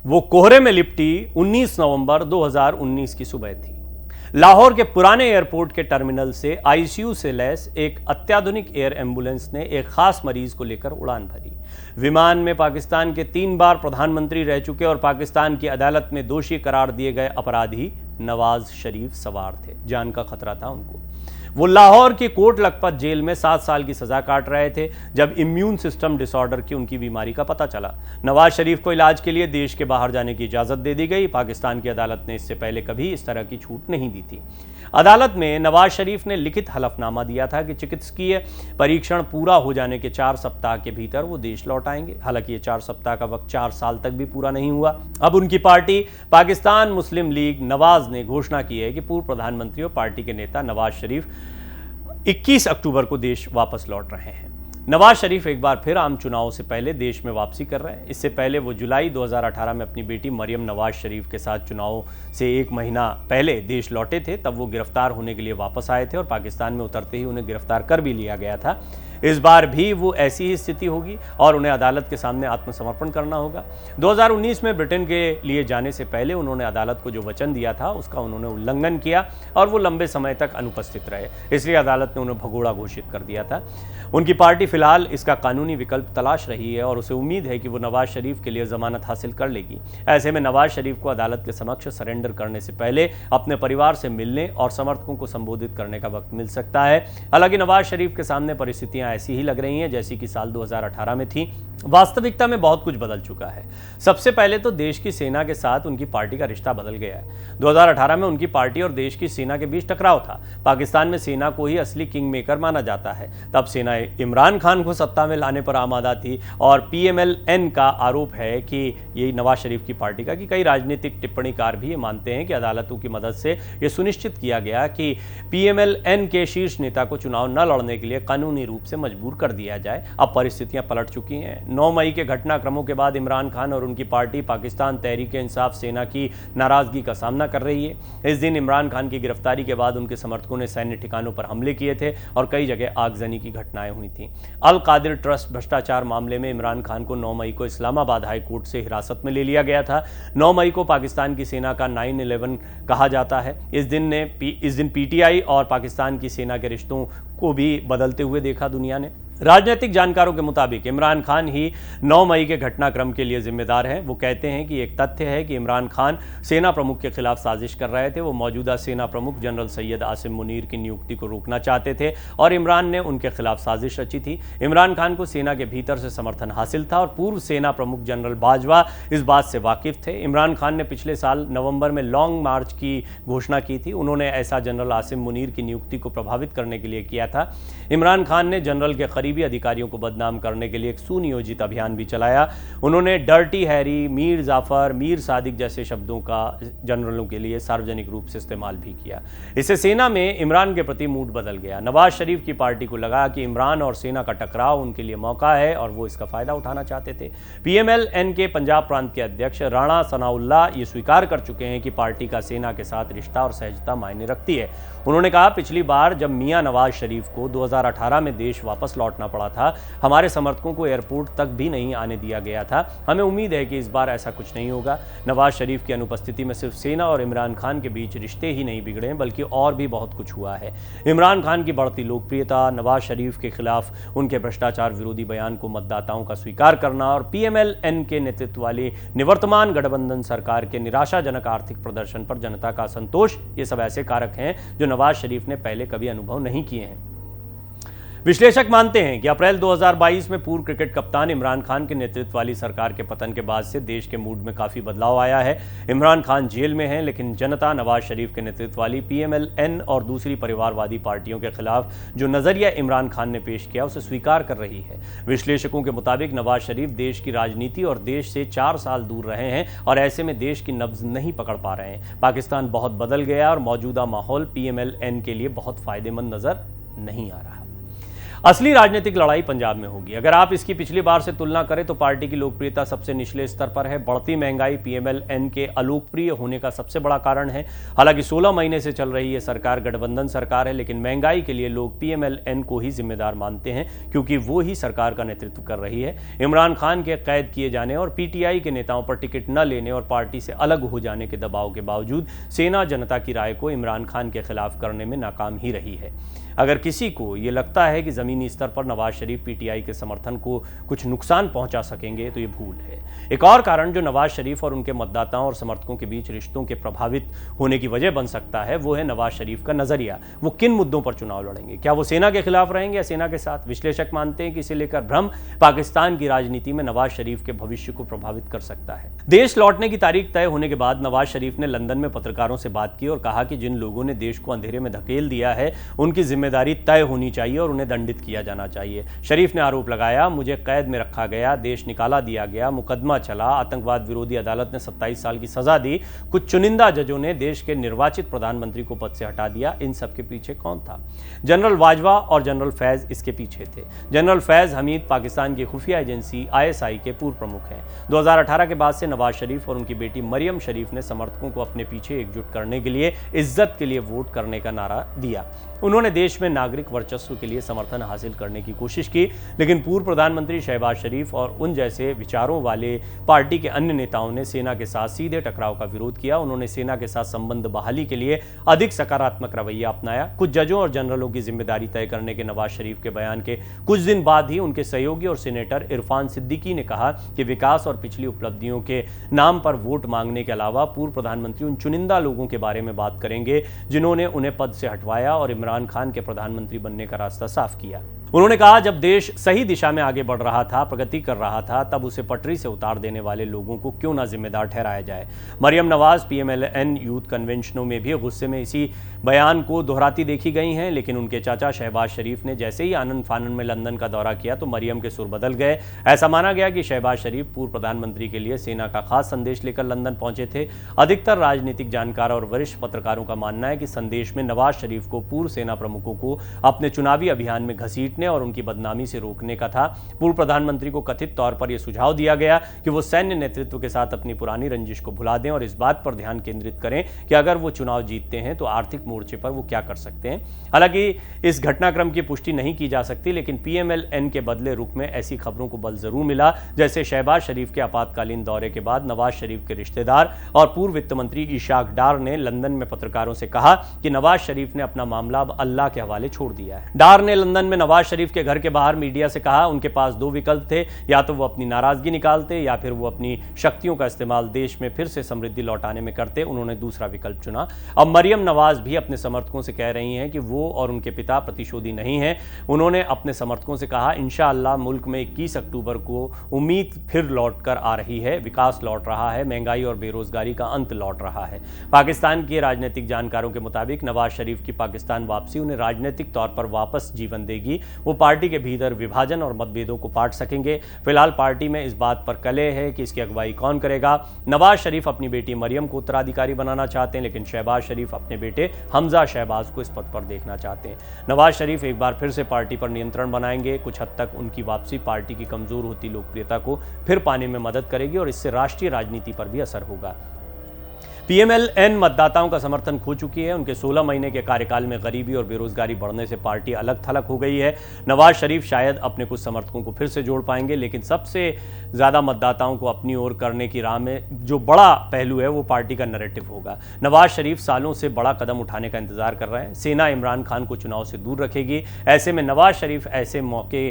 वो कोहरे में लिपटी 19 नवंबर 2019 की सुबह थी। लाहौर के पुराने एयरपोर्ट के टर्मिनल से आईसीयू से लैस एक अत्याधुनिक एयर एम्बुलेंस ने एक खास मरीज को लेकर उड़ान भरी। विमान में पाकिस्तान के 3 बार प्रधानमंत्री रह चुके और पाकिस्तान की अदालत में दोषी करार दिए गए अपराधी नवाज शरीफ सवार थे। जान का खतरा था उनको। वो लाहौर की कोट लखपत जेल में 7 साल की सजा काट रहे थे जब इम्यून सिस्टम डिसऑर्डर की उनकी बीमारी का पता चला। नवाज शरीफ को इलाज के लिए देश के बाहर जाने की इजाजत दे दी गई। पाकिस्तान की अदालत ने इससे पहले कभी इस तरह की छूट नहीं दी थी। अदालत में नवाज शरीफ ने लिखित हलफनामा दिया था कि चिकित्सकीय परीक्षण पूरा हो जाने के 4 सप्ताह के भीतर वो देश लौट आएंगे। हालांकि ये 4 सप्ताह का वक्त 4 साल तक भी पूरा नहीं हुआ। अब उनकी पार्टी पाकिस्तान मुस्लिम लीग नवाज ने घोषणा की है कि पूर्व प्रधानमंत्री और पार्टी के नेता नवाज शरीफ 21 अक्टूबर को देश वापस लौट रहे हैं। नवाज शरीफ एक बार फिर आम चुनावों से पहले देश में वापसी कर रहे हैं। इससे पहले वो जुलाई 2018 में अपनी बेटी मरियम नवाज शरीफ के साथ चुनाव से 1 महीना पहले देश लौटे थे। तब वो गिरफ्तार होने के लिए वापस आए थे और पाकिस्तान में उतरते ही उन्हें गिरफ्तार कर भी लिया गया था। इस बार भी वो ऐसी ही स्थिति होगी और उन्हें अदालत के सामने आत्मसमर्पण करना होगा। 2019 में ब्रिटेन के लिए जाने से पहले उन्होंने अदालत को जो वचन दिया था उसका उन्होंने उल्लंघन किया और वो लंबे समय तक अनुपस्थित रहे। इसलिए अदालत ने उन्हें भगोड़ा घोषित कर दिया था। उनकी पार्टी फिलहाल इसका कानूनी विकल्प तलाश रही है और उसे उम्मीद है कि वो नवाज शरीफ के लिए जमानत हासिल कर लेगी। ऐसे में नवाज शरीफ को अदालत के समक्ष सरेंडर करने से पहले अपने परिवार से मिलने और समर्थकों को संबोधित करने का वक्त मिल सकता है। हालांकि नवाज शरीफ के सामने परिस्थितियां ऐसी ही लग रही हैं जैसी कि साल 2018 में थी। वास्तविकता में बहुत कुछ बदल चुका है। सबसे पहले तो देश की सेना के साथ उनकी पार्टी का रिश्ता बदल गया है। 2018 में उनकी पार्टी और देश की सेना के बीच टकराव था। पाकिस्तान में सेना को ही असली किंग मेकर माना जाता है। तब सेना इमरान खान को सत्ता में लाने पर आमादा थी और PMLN का आरोप है कि ये नवाज शरीफ की पार्टी का कि कई राजनीतिक टिप्पणीकार भी ये मानते हैं कि अदालतों की मदद से ये सुनिश्चित किया गया कि PMLN के शीर्ष नेता को चुनाव न लड़ने के लिए कानूनी रूप से मजबूर कर दिया जाए। अब परिस्थितियां पलट चुकी हैं। 9 मई के घटनाक्रमों के बाद इमरान खान और उनकी पार्टी पाकिस्तान तहरीक-ए-इंसाफ सेना की नाराजगी का सामना कर रही है। इस दिन इमरान खान की गिरफ्तारी के बाद उनके समर्थकों ने सैन्य ठिकानों पर हमले किए थे और कई जगह आगजनी की घटनाएं हुई थीं। अल कादिर ट्रस्ट भ्रष्टाचार मामले में इमरान खान को 9 मई को इस्लामाबाद हाई कोर्ट से हिरासत में ले लिया गया था। 9 मई को पाकिस्तान की सेना का 9/11 कहा जाता है। इस दिन PTI और पाकिस्तान की सेना के रिश्तों को भी बदलते हुए देखा दुनिया ने। राजनीतिक जानकारों के मुताबिक इमरान खान ही 9 मई के घटनाक्रम के लिए जिम्मेदार हैं। वो कहते हैं कि एक तथ्य है कि इमरान खान सेना प्रमुख के खिलाफ साजिश कर रहे थे। वो मौजूदा सेना प्रमुख जनरल सैयद आसिम मुनीर की नियुक्ति को रोकना चाहते थे और इमरान ने उनके खिलाफ साजिश रची थी। इमरान खान को सेना के भीतर से समर्थन हासिल था और पूर्व सेना प्रमुख जनरल बाजवा इस बात से वाकिफ थे। इमरान खान ने पिछले साल नवंबर में लॉन्ग मार्च की घोषणा की थी। उन्होंने ऐसा जनरल आसिम मुनीर की नियुक्ति को प्रभावित करने के लिए किया था। इमरान खान ने जनरल के करीबी अधिकारियों को बदनाम करने के लिए एक सुनियोजित अभियान भी चलाया। उन्होंने डर्टी हैरी, मीर जाफर, मीर सादिक जैसे शब्दों का जनरलों के लिए सार्वजनिक रूप से इस्तेमाल भी किया। इससे सेना में इमरान के प्रति मूड बदल गया। नवाज शरीफ की पार्टी को लगा कि इमरान और सेना का टकराव उनके लिए मौका है और वो इसका फायदा उठाना चाहते थे। PMLN के पंजाब प्रांत के अध्यक्ष राणा सनाउल्लाह ये स्वीकार कर चुके हैं कि पार्टी का सेना के साथ रिश्ता और सहजता मायने रखती है। उन्होंने कहा, पिछली बार जब मियां नवाज शरीफ को 2018 में देश वापस लौटना पड़ा था, हमारे समर्थकों को एयरपोर्ट तक भी नहीं आने दिया गया था। हमें उम्मीद है कि इस बार ऐसा कुछ नहीं होगा। नवाज शरीफ की अनुपस्थिति में सिर्फ सेना और इमरान खान के बीच रिश्ते ही नहीं बिगड़े बल्कि और भी बहुत कुछ हुआ है। इमरान खान की बढ़ती लोकप्रियता, नवाज शरीफ के खिलाफ उनके भ्रष्टाचार विरोधी बयान को मतदाताओं का स्वीकार करना और PMLN के नेतृत्व वाली निवर्तमान गठबंधन सरकार के निराशाजनक आर्थिक प्रदर्शन पर जनता का असंतोष, ये सब ऐसे कारक हैं जो नवाज शरीफ ने पहले कभी अनुभव नहीं किए हैं। विश्लेषक मानते हैं कि अप्रैल 2022 में पूर्व क्रिकेट कप्तान इमरान खान के नेतृत्व वाली सरकार के पतन के बाद से देश के मूड में काफी बदलाव आया है। इमरान खान जेल में हैं, लेकिन जनता नवाज शरीफ के नेतृत्व वाली PMLN और दूसरी परिवारवादी पार्टियों के खिलाफ जो नजरिया इमरान खान ने पेश किया उसे स्वीकार कर रही है। विश्लेषकों के मुताबिक नवाज शरीफ देश की राजनीति और देश से 4 साल दूर रहे हैं और ऐसे में देश की नब्ज नहीं पकड़ पा रहे हैं। पाकिस्तान बहुत बदल गया और मौजूदा माहौल PMLN के लिए बहुत फायदेमंद नजर नहीं आ रहा। असली राजनीतिक लड़ाई पंजाब में होगी। अगर आप इसकी पिछली बार से तुलना करें तो पार्टी की लोकप्रियता सबसे निचले स्तर पर है। बढ़ती महंगाई पीएमएल-एन के अलोकप्रिय होने का सबसे बड़ा कारण है। हालांकि 16 महीने से चल रही ये सरकार गठबंधन सरकार है, लेकिन महंगाई के लिए लोग पीएमएल-एन को ही जिम्मेदार मानते हैं, क्योंकि वो ही सरकार का नेतृत्व कर रही है। इमरान खान के कैद किए जाने और पीटीआई के नेताओं पर टिकट न लेने और पार्टी से अलग हो जाने के दबाव के बावजूद सेना जनता की राय को इमरान खान के खिलाफ करने में नाकाम ही रही है। अगर किसी को ये लगता है कि ज़मीनी स्तर पर नवाज शरीफ पीटीआई के समर्थन को कुछ नुकसान पहुंचा सकेंगे तो ये भूल है। एक और कारण जो नवाज शरीफ और उनके मतदाताओं और समर्थकों के बीच रिश्तों के प्रभावित होने की वजह बन सकता है, वो है नवाज शरीफ का नजरिया। वो किन मुद्दों पर चुनाव लड़ेंगे? क्या वो सेना के खिलाफ रहेंगे या सेना के साथ? विश्लेषक मानते हैं कि इसे लेकर भ्रम पाकिस्तान की राजनीति में नवाज शरीफ के भविष्य को प्रभावित कर सकता है। देश लौटने की तारीख तय होने के बाद नवाज शरीफ ने लंदन में पत्रकारों से बात की और कहा कि जिन लोगों ने देश को अंधेरे में धकेल दिया है उनकी जिम्मेदारी तय होनी चाहिए और उन्हें दंडित किया जाना चाहिए। शरीफ ने आरोप लगाया, मुझे कैद में रखा गया, देश निकाला दिया गया, मुकदमा चला, आतंकवाद विरोधी अदालत ने 27 साल की सजा दी, कुछ चुनिंदा जजों ने देश के निर्वाचित प्रधानमंत्री को पद से हटा दिया। इन सब के पीछे कौन था? जनरल बाजवा और जनरल फैज इसके पीछे थे। जनरल फैज हमीद पाकिस्तान की खुफिया एजेंसी आईएसआई के पूर्व प्रमुख हैं। 2018 के बाद से नवाज शरीफ और उनकी बेटी मरियम शरीफ ने समर्थकों को अपने पीछे एकजुट करने के लिए इज्जत के लिए वोट करने का नारा दिया। उन्होंने देश में नागरिक वर्चस्व के लिए समर्थन हासिल करने की कोशिश की, लेकिन पूर्व प्रधानमंत्री शहबाज शरीफ और उन जैसे विचारों वाले पार्टी के अन्य नेताओं ने सेना के साथ सीधे टकराव का विरोध किया। उन्होंने सेना के साथ संबंध बहाली के लिए अधिक सकारात्मक रवैया अपनाया। कुछ जजों और जनरलों की जिम्मेदारी तय करने के नवाज शरीफ के बयान के कुछ दिन बाद ही उनके सहयोगी और सीनेटर इरफान सिद्दीकी ने कहा कि विकास और पिछली उपलब्धियों के नाम पर वोट मांगने के अलावा पूर्व प्रधानमंत्री उन चुनिंदा लोगों के बारे में बात करेंगे जिन्होंने उन्हें पद से हटवाया और इमरान खान के प्रधानमंत्री बनने का रास्ता साफ किया। उन्होंने कहा, जब देश सही दिशा में आगे बढ़ रहा था, प्रगति कर रहा था, तब उसे पटरी से उतार देने वाले लोगों को क्यों ना जिम्मेदार ठहराया जाए। मरियम नवाज पीएमएल-एन यूथ कन्वेंशनों में भी गुस्से में इसी बयान को दोहराती देखी गई हैं, लेकिन उनके चाचा शहबाज शरीफ ने जैसे ही आनंद फानन में लंदन का दौरा किया तो मरियम के सुर बदल गए। ऐसा माना गया कि शहबाज शरीफ पूर्व प्रधानमंत्री के लिए सेना का खास संदेश लेकर लंदन पहुंचे थे। अधिकतर राजनीतिक जानकार और वरिष्ठ पत्रकारों का मानना है कि संदेश में नवाज शरीफ को पूर्व सेना प्रमुखों को अपने चुनावी अभियान में घसीटने और उनकी बदनामी से रोकने का था। पूर्व प्रधानमंत्री को कथित तौर पर यह सुझाव दिया गया कि वो सैन्य नेतृत्व के साथ अपनी पुरानी रंजिश को भुला दें और इस बात पर ध्यान केंद्रित करें कि अगर वो चुनाव जीतते हैं तो आर्थिक मोर्चे पर वो क्या कर सकते हैं। हालांकि इस घटनाक्रम की पुष्टि नहीं की जा सकती, लेकिन पीएमएल-एन के बदले रुख में ऐसी खबरों को बल जरूर मिला, जैसे शहबाज शरीफ के आपातकालीन दौरे के बाद नवाज शरीफ के रिश्तेदार और पूर्व वित्त मंत्री इशाक डार ने लंदन में पत्रकारों से कहा कि नवाज शरीफ ने अपना मामला अब अल्लाह के हवाले छोड़ दिया है। डार ने लंदन में नवाज शरीफ के घर के बाहर मीडिया से कहा उनके पास दो विकल्प थे, या तो वो अपनी नाराजगी निकालते या फिर वो अपनी शक्तियों का इस्तेमाल देश में फिर से समृद्धि लौटाने में करते। उन्होंने दूसरा विकल्प चुना। अब मरियम नवाज भी अपने समर्थकों से कह रही हैं कि वो और उनके पिता प्रतिशोधी नहीं हैं। उन्होंने अपने समर्थकों से कहा, इंशाअल्लाह मुल्क में 21 अक्टूबर को उम्मीद फिर लौट कर आ रही है, विकास लौट रहा है, महंगाई और बेरोजगारी का अंत लौट रहा है। पाकिस्तान के राजनीतिक जानकारों के मुताबिक नवाज शरीफ की पाकिस्तान वापसी उन्हें राजनीतिक तौर पर वापस जीवन देगी। वो पार्टी के भीतर विभाजन और मतभेदों को पाट सकेंगे। फिलहाल पार्टी में इस बात पर कलह है कि इसकी अगुवाई कौन करेगा। नवाज शरीफ अपनी बेटी मरियम को उत्तराधिकारी बनाना चाहते हैं, लेकिन शहबाज शरीफ अपने बेटे हमजा शहबाज को इस पद पर देखना चाहते हैं। नवाज शरीफ एक बार फिर से पार्टी पर नियंत्रण बनाएंगे। कुछ हद तक उनकी वापसी पार्टी की कमजोर होती लोकप्रियता को फिर पाने में मदद करेगी और इससे राष्ट्रीय राजनीति पर भी असर होगा। पीएमएल-एन मतदाताओं का समर्थन खो चुकी है। उनके 16 महीने के कार्यकाल में गरीबी और बेरोजगारी बढ़ने से पार्टी अलग थलग हो गई है। नवाज शरीफ शायद अपने कुछ समर्थकों को फिर से जोड़ पाएंगे, लेकिन सबसे ज़्यादा मतदाताओं को अपनी ओर करने की राह में जो बड़ा पहलू है वो पार्टी का नैरेटिव होगा। नवाज शरीफ सालों से बड़ा कदम उठाने का इंतजार कर रहे हैं। सेना इमरान खान को चुनाव से दूर रखेगी। ऐसे में नवाज शरीफ ऐसे मौके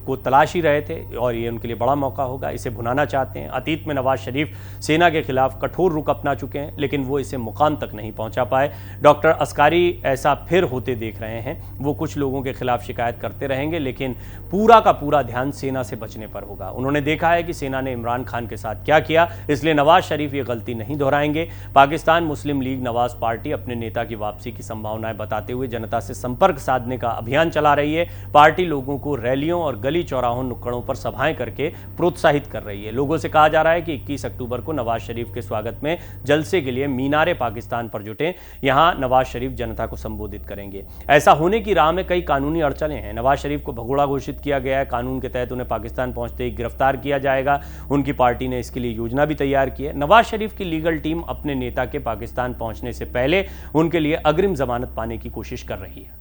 को तलाश ही रहे थे और ये उनके लिए बड़ा मौका होगा। इसे भुनाना चाहते हैं। अतीत में नवाज शरीफ सेना के खिलाफ कठोर रुख अपना चुके हैं, लेकिन वो इसे मुकाम तक नहीं पहुंचा पाए। डॉक्टर अस्कारी ऐसा फिर होते देख रहे हैं। वो कुछ लोगों के खिलाफ शिकायत करते रहेंगे, लेकिन पूरा का पूरा ध्यान सेना से बचने पर होगा। उन्होंने देखा है कि सेना ने इमरान खान के साथ क्या किया, इसलिए नवाज शरीफ ये गलती नहीं दोहराएंगे। पाकिस्तान मुस्लिम लीग नवाज पार्टी अपने नेता की वापसी की संभावनाएं बताते हुए जनता से संपर्क साधने का अभियान चला रही है। पार्टी लोगों को रैलियों और गली चौराहों नुक्कड़ों पर सभाएं करके प्रोत्साहित कर रही है। लोगों से कहा जा रहा है कि 21 अक्टूबर को नवाज शरीफ के स्वागत में जलसे के लिए मीनारे पाकिस्तान पर जुटे। यहां नवाज शरीफ जनता को संबोधित करेंगे। ऐसा होने की राह में कई कानूनी अड़चनें हैं। नवाज शरीफ को भगोड़ा घोषित किया गया है। कानून के तहत उन्हें पाकिस्तान पहुंचते ही गिरफ्तार किया जाएगा। उनकी पार्टी ने इसके लिए योजना भी तैयार की है। नवाज शरीफ की लीगल टीम अपने नेता के पाकिस्तान पहुंचने से पहले उनके लिए अग्रिम जमानत पाने की कोशिश कर रही है।